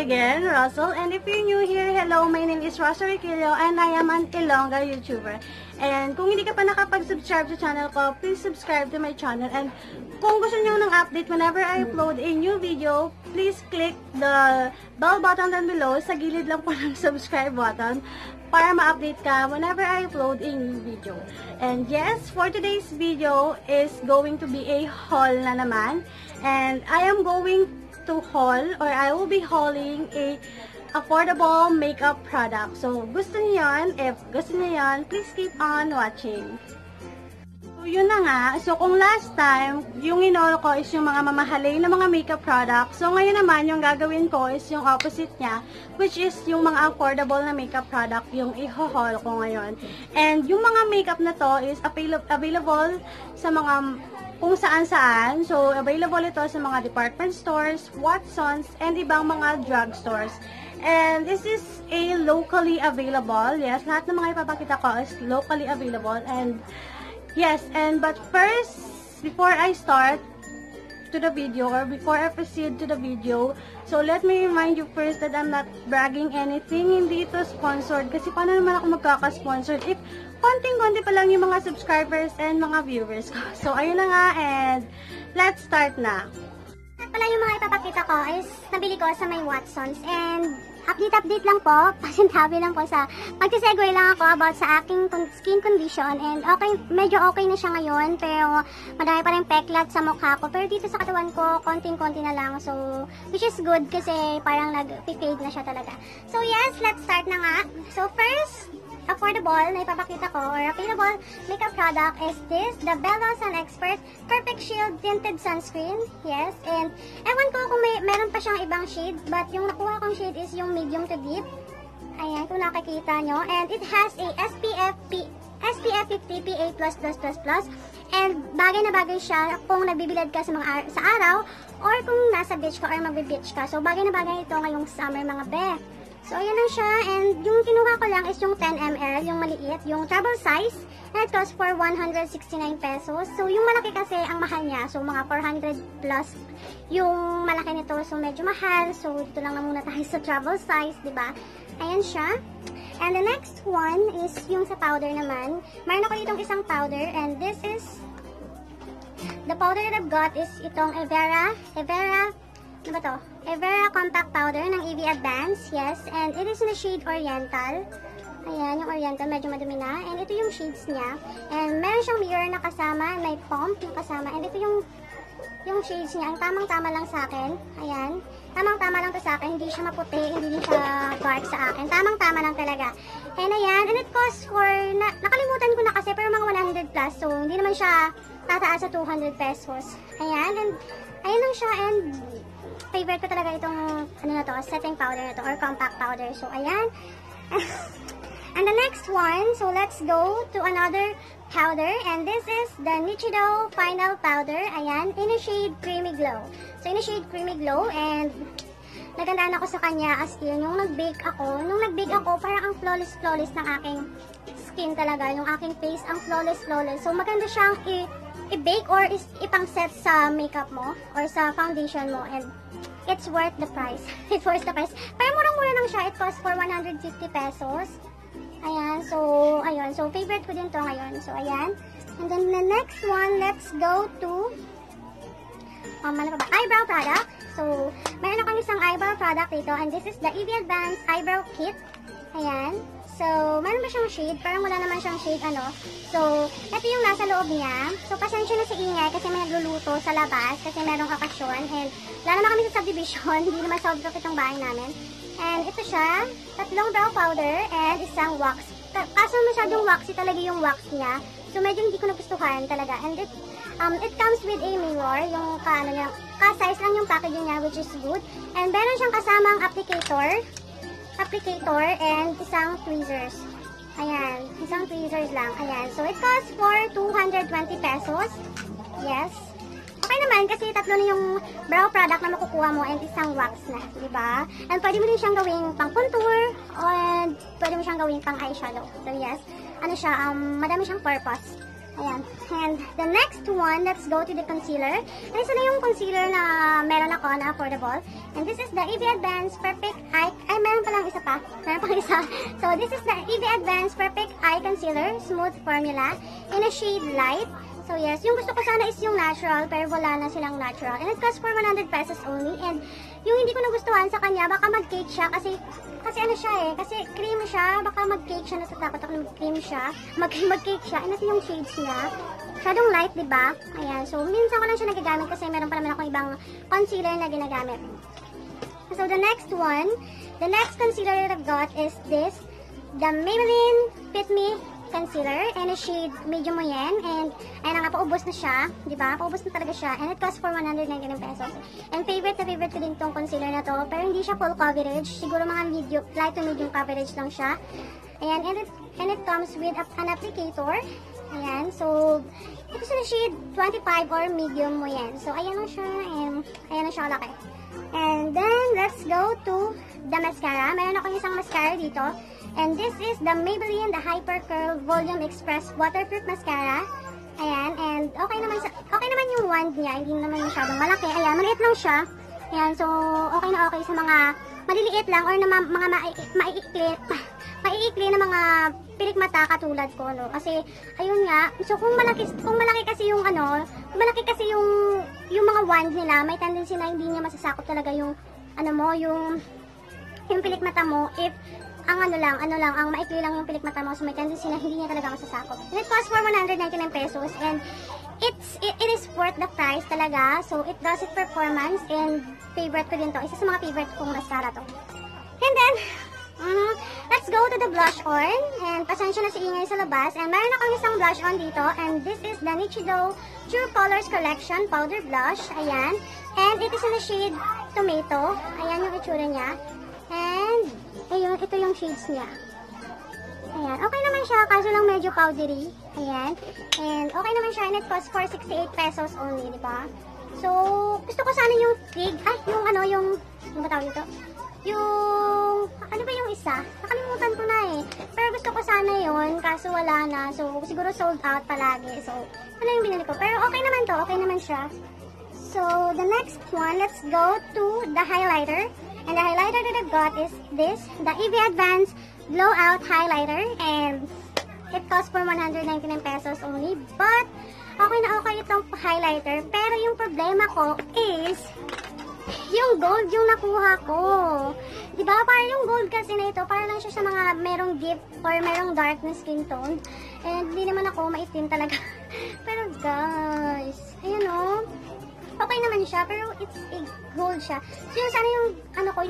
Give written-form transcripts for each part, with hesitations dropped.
again, Russell. And if you're new here, hello, my name is Russell Riquillo and I am an Ilongga YouTuber. And kung hindi ka pa nakapag-subscribe sa channel ko, please subscribe to my channel. And kung gusto niyo ng update whenever I upload a new video, please click the bell button down below. Sa gilid lang po ng subscribe button para ma-update ka whenever I upload a new video. And yes, for today's video is going to be a haul na naman. And I am going to haul or I will be hauling a affordable makeup product. So, gusto niyo yan? If gusto niyo yan, please keep on watching. So, yun na nga. So, kung last time, yung in-haul ko is yung mga mamahalin na mga makeup products. So, ngayon naman, yung gagawin ko is yung opposite niya, which is yung mga affordable na makeup product yung i-haul ko ngayon. And yung mga makeup na to is available sa mga kung saan-saan. So, available ito sa mga department stores, Watsons, and ibang mga drugstores. And this is a locally available. Yes, lahat ng mga ipapakita ko is locally available. And yes, but first, before I start to the video or before I proceed to the video, so let me remind you first that I'm not bragging anything. Hindi ito sponsored. Kasi paano naman ako magkaka-sponsored if konting-konti pa lang yung mga subscribers and mga viewers ko. So, ayun na nga, and let's start na. At pala yung mga ipapakita ko is nabili ko sa may Watsons, and update lang po, pasintabi lang po sa magsisegue lang ako about sa aking skin condition, and okay, medyo okay na siya ngayon, pero madami pa rin peklat sa mukha ko, pero dito sa katawan ko, konting-konti na lang, so which is good kasi parang nag-fade na siya talaga. So yes, let's start na nga. So first, affordable na ipapakita ko or available makeup product is this, the Bella Sun Expert Perfect Shield Tinted Sunscreen. Yes, and ewan ko kung meron pa siyang ibang shade, but yung nakuha kong shade is yung medium to deep. Ayan, kung nakikita nyo. And it has a SPF 50 PA++++, and bagay na bagay siya kung nagbibilad ka sa araw or kung nasa beach ka or magbe-beach ka. So bagay na bagay ito ngayong summer, mga be. So, ayan lang siya, and yung kinuha ko lang is yung 10 ml, yung maliit, yung travel size, and it costs for 169 pesos. So, yung malaki kasi ang mahal niya, so mga 400 plus yung malaki nito, so medyo mahal. So, dito lang na muna tayo sa travel size, diba? Ayan siya. And the next one is yung sa powder naman. Mayroon ako ditong isang powder, and this is, the powder that I've got is itong Evera Compact Powder ng EV Advance. Yes, and it is in the shade Oriental. Ayan, yung Oriental, medyo madumi na. And ito yung shades niya. And meron siyang mirror na kasama, may pump yung kasama. And ito yung shades niya. Ang tamang-tama lang sa akin. Ayan, tamang-tama lang to sa akin. Hindi siya maputi, hindi din siya dark sa akin. Tamang-tama lang talaga. And ayan, and it costs for, nakalimutan ko na kasi, pero mga 100 plus. So, hindi naman siya tataas sa 200 pesos. Ayan, and ayan lang siya, and favorite ko talaga itong setting powder na to or compact powder. So ayan. And the next one, so let's go to another powder, and this is the Nichido Final Powder. Ayan, in a shade Creamy Glow. So in a shade Creamy Glow, and nagandaan ako sa kanya as in nung nag-bake ako. Parang ang flawless ng aking skin talaga, yung aking face ang flawless. So maganda siyang i-bake or ipang-set sa makeup mo or sa foundation mo, and it's worth the price. It's worth the price. Pero murang-mura lang siya. It costs for 150 pesos. Ayan. So, ayun. So, favorite ko din to ngayon. So, ayan. And then, the next one, let's go to ano pa ba? Eyebrow product. So, mayroon akong isang eyebrow product dito. And this is the EV Advance Eyebrow Kit. Ayan. So, meron ba siyang shade? Parang wala naman siyang shade, So, ito yung nasa loob niya. So, pasensya na sa ingay kasi may nagluluto sa labas kasi merong okasyon. And, wala naman kami sa subdivision. Hindi naman sobrang itong bahay namin. And, ito siya. 3 brow powder and isang wax. Kaso masyadong waxy talaga yung wax niya. So, medyo hindi ko nagustuhan talaga. And, it comes with a mirror. Yung ka-size lang yung packaging niya, which is good. And, meron siyang kasamang applicator and isang tweezers. Ayan, isang tweezers lang. Ayan, so it costs for 220 pesos. Yes. Okay naman kasi tatlo na yung brow product na makukuha mo and isang wax na, di ba? And pwede mo din siyang gawing pang contour and pwede mo siyang gawing pang eyeshadow. So yes, ano siya, madami siyang purpose. Ayan. And the next one, let's go to the concealer. And isa na yung concealer na meron ako na affordable. And this is the EV Advanced Perfect Eye. Ay, meron palang isa pa. Meron pang isa. So, this is the EV Advanced Perfect Eye Concealer Smooth Formula in a shade light. So, yes. Yung gusto ko sana is yung natural, pero wala na silang natural. And it costs for 100 pesos only. And yung hindi ko nagustuhan sa kanya, baka mag-cake siya kasi ano siya eh, kasi cream siya, baka mag-cake siya, natatakot ako na mag-cream siya, mag-cake siya, and ito yung shades niya, masyadong light, diba? Ayan, so minsan ko lang siya nagagamit kasi meron pa naman ako ibang concealer na ginagamit. So the next one, the next concealer that I've got is this, the Maybelline Fit Me Concealer in a shade medium yan, and ayan nga, paubos na siya, diba? Paubos na talaga siya, and it costs for 199 pesos. And favorite na favorite ko din tong concealer na to, pero hindi siya full coverage, siguro mga light to medium coverage lang siya. Ayan, and it comes with an applicator. Ayan, so ito sa shade 25 or medium mo yan. So ayan na siya, and ayan na siya kalaki. And then let's go to the mascara. Meron ako isang mascara dito. And this is the Maybelline The Hyper Curl Volume Express Waterproof Mascara. Ayan, and okay naman yung wand niya, hindi naman masyadong malaki. Ayan, maliit lang siya. Ayan, so okay na okay sa mga maliliit lang or na mga maiikli na mga pilik mata katulad ko, no? Kasi ayun nga, so kung malaki kasi yung yung mga wand nila, may tendency na hindi niya masasakop talaga yung yung pilik mata mo if ang ang maikli lang yung pilik mata mo, so may tendency na hindi niya talaga masasakop. And it costs for 199 pesos, and it is worth the price talaga. So it does it performance, and favorite ko din to. Isa sa mga favorite kong mascara to. And then let's go to the blush on. And pasensya na si ingay sa labas. And meron akong isang blush on dito, and this is the Nichido True Colors Collection Powder Blush. Ayan, and it is in the shade Tomato. Ayan yung itsura niya. And ayun, ito yung shades niya. Ayan, okay naman siya, kaso lang medyo powdery. Ayan, and okay naman siya, and it costs for 68 pesos only, di ba? So, gusto ko sana yung fig, yung ba tawag dito? Yung, ano ba yung isa? Nakalimutan ko na eh. Pero gusto ko sana yun, kaso wala na. So, siguro sold out palagi. So, ano yung binili ko? Pero okay naman to, okay naman siya. So, the next one, let's go to the highlighter. And the highlighter that I've got is this, the EV Advanced Blowout Highlighter. And it costs for 199 pesos only. But, okay na okay itong highlighter. Pero yung problema ko is, yung gold yung nakuha ko. Diba? Parang yung gold kasi na ito, parang lang siya sa mga merong deep or merong dark na skin tone. And hindi naman ako maitim talaga. Pero guys, ayan o. Okay naman siya, pero it's a gold siya. So yung sana yung,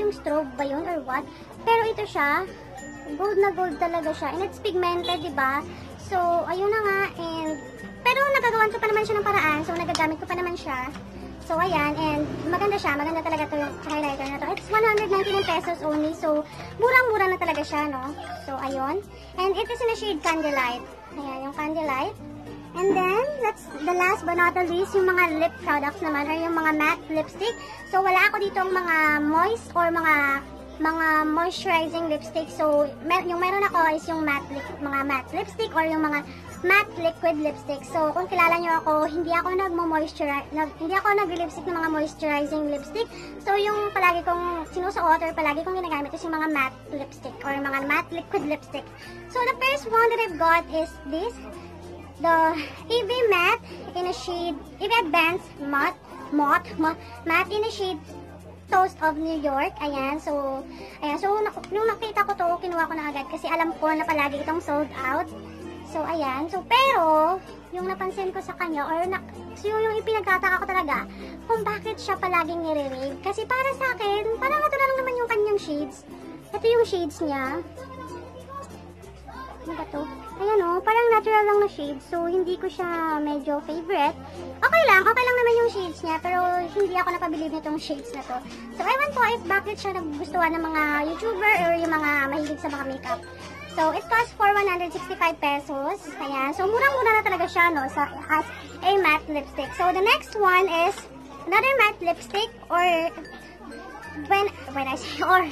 yung strobe ba yun or what? Pero ito siya, gold na gold talaga siya. And it's pigmented, diba? So, ayun na nga. And, pero nagagawan ko pa naman siya ng paraan. So, nagagamit ko pa naman siya. So, ayan. And, maganda siya. Maganda talaga to yung highlighter na to. It's 199 pesos only. So, murang-mura na talaga siya, no? So, ayun. And, it is in the shade Candlelight. Ayan, yung Candlelight. And then, the last but not the least, yung mga lip products naman, or yung mga matte lipstick. So, wala ako dito mga moist or mga moisturizing lipstick. So, yung meron ako is yung mga matte lipstick or yung mga matte liquid lipstick. So, kung kilala nyo ako, hindi ako nag-lipstick ng mga moisturizing lipstick. So, yung palagi kong sinusuot or palagi kong ginagamit is yung mga matte lipstick or mga matte liquid lipstick. So, the first one that I've got is this. The EV Matte in a shade, EV Advanced Matte in a shade Toast of New York. Ayan, so nung nakita ko to, kinuha ko na agad kasi alam ko na palagi itong sold out. So, ayan. So, pero, yung napansin ko sa kanya, or yung ipinagtataka ko talaga, kung bakit siya palaging nire-rave. Kasi para sa akin, parang natural lang naman yung kanyang shades. Ito yung shades niya. Ano ba to? Ayan o, parang natural lang na shades. So, hindi ko siya medyo favorite. Okay lang naman yung shades niya. Pero, hindi ako napabilib nitong shades na to. So, ewan ko if bakit siya nagustuhan ng mga YouTuber or yung mga mahilig sa mga makeup. So, it costs for 165 pesos. Ayan. So, murang-mura na talaga siya, no? As a matte lipstick. So, the next one is another matte lipstick or when I say or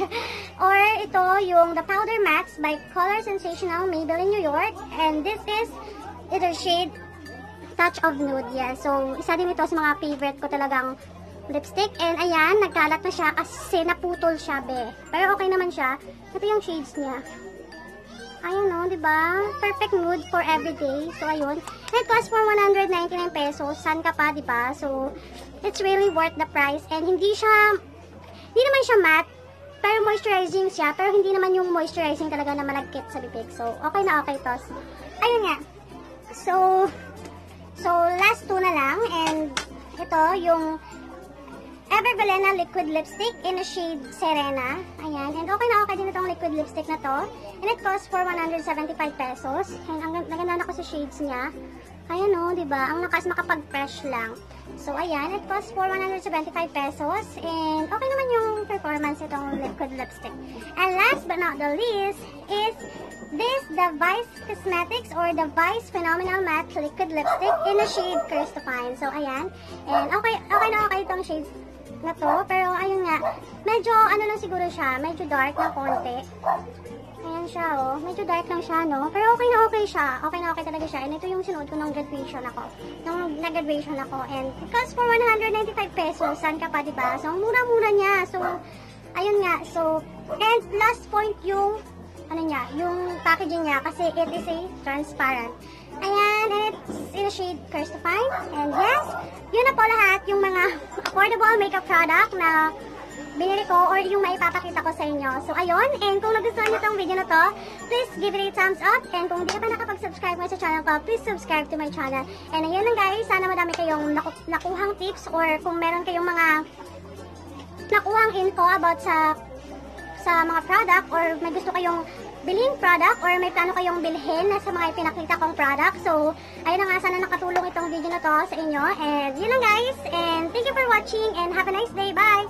ito yung the Powder Mattes by Color Sensational Maybelline New York, and this is ito shade touch of nude. Yeah. So, isa din ito sa mga favorite ko talagang lipstick. And ayan, nagkalat na siya kasi naputol siya, be. Pero okay naman siya. Ito yung shades niya. Ayun, no, diba? Perfect nude for everyday. So, ayun. And it costs for 199 pesos. San ka pa, diba? So, it's really worth the price. And hindi naman siya matte. Pero moisturizing siya. Pero hindi naman yung moisturizing talaga na malagkit sa bibig. So, okay na okay to. Ayun nga. So, last two na lang. And, ito, yung Evervelena liquid lipstick in a shade Serena. Ayan. And okay na okay din itong liquid lipstick na to. And it costs for 175 pesos. And ang ganda na ko sa shades niya. Ayan o, diba? Ang lakas makapag-fresh lang. So, ayan. It costs for 175 pesos. And okay naman yung performance itong liquid lipstick. And last but not the least is this, the Vice Cosmetics or the Vice Phenomenal Matte Liquid Lipstick in a shade Curse to Fine. So, ayan. And okay na okay itong shades na to, pero ayun nga, medyo ano lang siguro siya, medyo dark na konti. Ayan siya, oh. Medyo dark lang siya, no? Pero okay na okay siya. Okay na okay talaga siya. And ito yung sinuot ko nung graduation ako. Nung nag-graduation ako. And it costs for 195 pesos. Saan ka pa, diba? So, mura-mura niya. So, ayun nga. So, and last point yung ano niya, yung packaging niya kasi it is a transparent. Ayan, and it's in a shade Curse to Fine. And yes, yun na po lahat yung mga affordable makeup product na binili ko or yung maipapakita ko sa inyo. So, ayun. And kung nagustuhan nyo itong video na to, please give it a thumbs up. And kung hindi ka pa nakapag-subscribe mo sa channel ko, please subscribe to my channel. And ayun lang guys, sana madami kayong nakuhang tips or kung meron kayong mga nakuhang info about sa mga product or may gusto kayong bilhin product or may plano kayong bilhin na sa mga pinakita kong product. So, ayun na nga, sana nakatulong itong video na to sa inyo. And yun lang guys. And thank you for watching and have a nice day. Bye!